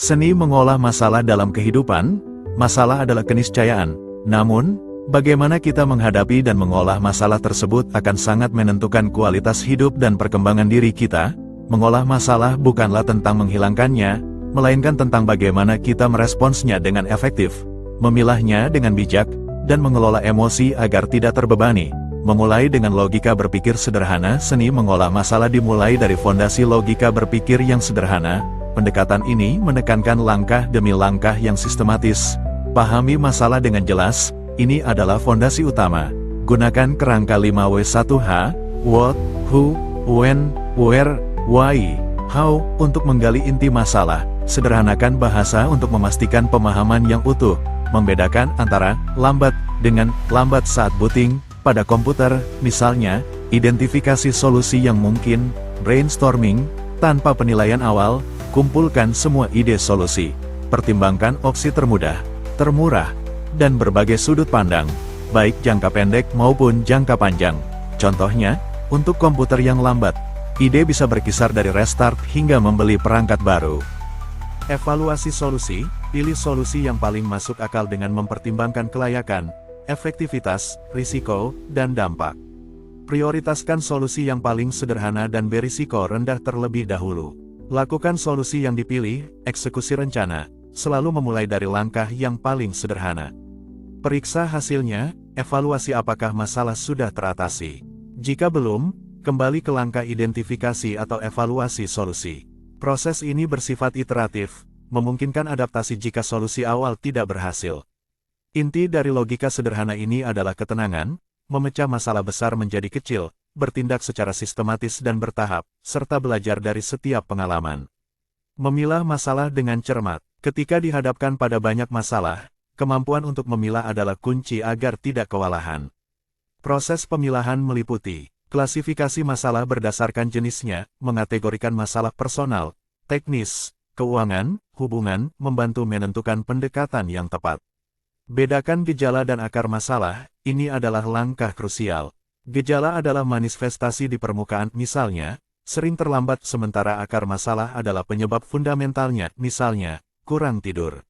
Seni mengolah masalah dalam kehidupan. Masalah adalah keniscayaan. Namun, bagaimana kita menghadapi dan mengolah masalah tersebut akan sangat menentukan kualitas hidup dan perkembangan diri kita. Mengolah masalah bukanlah tentang menghilangkannya, melainkan tentang bagaimana kita meresponsnya dengan efektif, memilahnya dengan bijak, dan mengelola emosi agar tidak terbebani. Memulai dengan logika berpikir sederhana. Seni mengolah masalah dimulai dari fondasi logika berpikir yang sederhana. Pendekatan ini menekankan langkah demi langkah yang sistematis. Pahami masalah dengan jelas, ini adalah fondasi utama. Gunakan kerangka 5W1H, what, who, when, where, why, how, untuk menggali inti masalah. Sederhanakan bahasa untuk memastikan pemahaman yang utuh. Membedakan antara lambat dengan lambat saat booting pada komputer, misalnya, identifikasi solusi yang mungkin, brainstorming, tanpa penilaian awal. Kumpulkan semua ide solusi. Pertimbangkan opsi termudah, termurah, dan berbagai sudut pandang, baik jangka pendek maupun jangka panjang. Contohnya, untuk komputer yang lambat, ide bisa berkisar dari restart hingga membeli perangkat baru. Evaluasi solusi. Pilih solusi yang paling masuk akal dengan mempertimbangkan kelayakan, efektivitas, risiko, dan dampak. Prioritaskan solusi yang paling sederhana dan berisiko rendah terlebih dahulu. Lakukan solusi yang dipilih. Eksekusi rencana selalu memulai dari langkah yang paling sederhana. Periksa hasilnya. Evaluasi apakah masalah sudah teratasi. Jika belum, kembali ke langkah identifikasi atau evaluasi solusi. Proses ini bersifat iteratif, memungkinkan adaptasi jika solusi awal tidak berhasil. Inti dari logika sederhana ini adalah ketenangan, memecah masalah besar menjadi kecil, bertindak secara sistematis dan bertahap, serta belajar dari setiap pengalaman. Memilah masalah dengan cermat. Ketika dihadapkan pada banyak masalah, kemampuan untuk memilah adalah kunci agar tidak kewalahan. Proses pemilahan meliputi klasifikasi masalah berdasarkan jenisnya, mengategorikan masalah personal, teknis, keuangan, hubungan, membantu menentukan pendekatan yang tepat. Bedakan gejala dan akar masalah. Ini adalah langkah krusial. Gejala adalah manifestasi di permukaan, misalnya, sering terlambat, sementara akar masalah adalah penyebab fundamentalnya, misalnya, kurang tidur.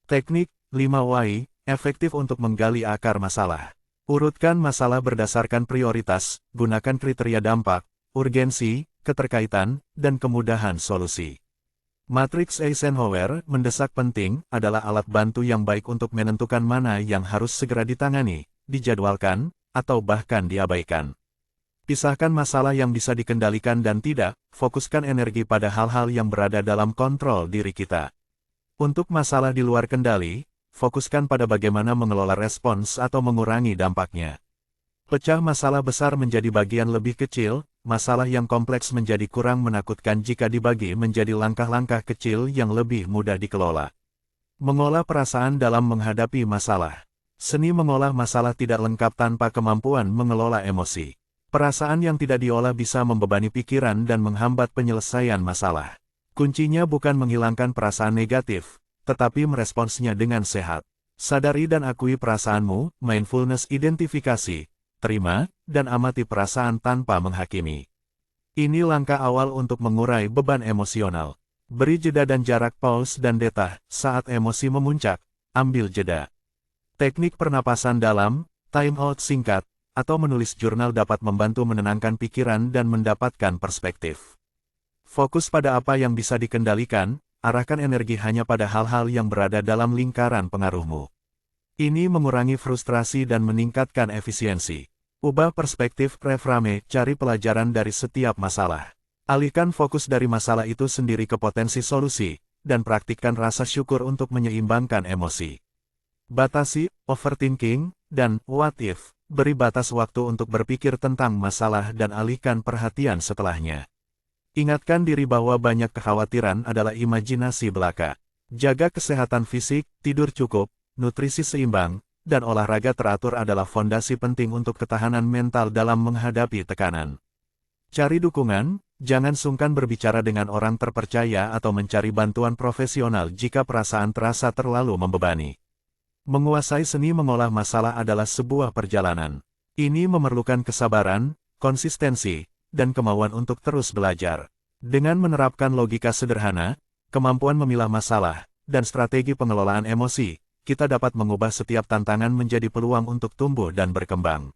Teknik 5Y, efektif untuk menggali akar masalah. Urutkan masalah berdasarkan prioritas, gunakan kriteria dampak, urgensi, keterkaitan, dan kemudahan solusi. Matriks Eisenhower, mendesak penting, adalah alat bantu yang baik untuk menentukan mana yang harus segera ditangani, dijadwalkan, atau bahkan diabaikan. Pisahkan masalah yang bisa dikendalikan dan tidak, fokuskan energi pada hal-hal yang berada dalam kontrol diri kita. Untuk masalah di luar kendali, fokuskan pada bagaimana mengelola respons atau mengurangi dampaknya. Pecah masalah besar menjadi bagian lebih kecil, masalah yang kompleks menjadi kurang menakutkan jika dibagi menjadi langkah-langkah kecil yang lebih mudah dikelola. Mengolah perasaan dalam menghadapi masalah. Seni mengolah masalah tidak lengkap tanpa kemampuan mengelola emosi. Perasaan yang tidak diolah bisa membebani pikiran dan menghambat penyelesaian masalah. Kuncinya bukan menghilangkan perasaan negatif, tetapi meresponsnya dengan sehat. Sadari dan akui perasaanmu, mindfulness identifikasi, terima, dan amati perasaan tanpa menghakimi. Ini langkah awal untuk mengurai beban emosional. Beri jeda dan jarak, pause dan detah. Saat emosi memuncak, ambil jeda. Teknik pernapasan dalam, time out singkat, atau menulis jurnal dapat membantu menenangkan pikiran dan mendapatkan perspektif. Fokus pada apa yang bisa dikendalikan, arahkan energi hanya pada hal-hal yang berada dalam lingkaran pengaruhmu. Ini mengurangi frustrasi dan meningkatkan efisiensi. Ubah perspektif, reframe, cari pelajaran dari setiap masalah. Alihkan fokus dari masalah itu sendiri ke potensi solusi, dan praktikkan rasa syukur untuk menyeimbangkan emosi. Batasi overthinking dan what if. Beri batas waktu untuk berpikir tentang masalah dan alihkan perhatian setelahnya. Ingatkan diri bahwa banyak kekhawatiran adalah imajinasi belaka. Jaga kesehatan fisik, tidur cukup, nutrisi seimbang, dan olahraga teratur adalah fondasi penting untuk ketahanan mental dalam menghadapi tekanan. Cari dukungan, jangan sungkan berbicara dengan orang terpercaya atau mencari bantuan profesional jika perasaan terasa terlalu membebani. Menguasai seni mengolah masalah adalah sebuah perjalanan. Ini memerlukan kesabaran, konsistensi, dan kemauan untuk terus belajar. Dengan menerapkan logika sederhana, kemampuan memilah masalah, dan strategi pengelolaan emosi, kita dapat mengubah setiap tantangan menjadi peluang untuk tumbuh dan berkembang.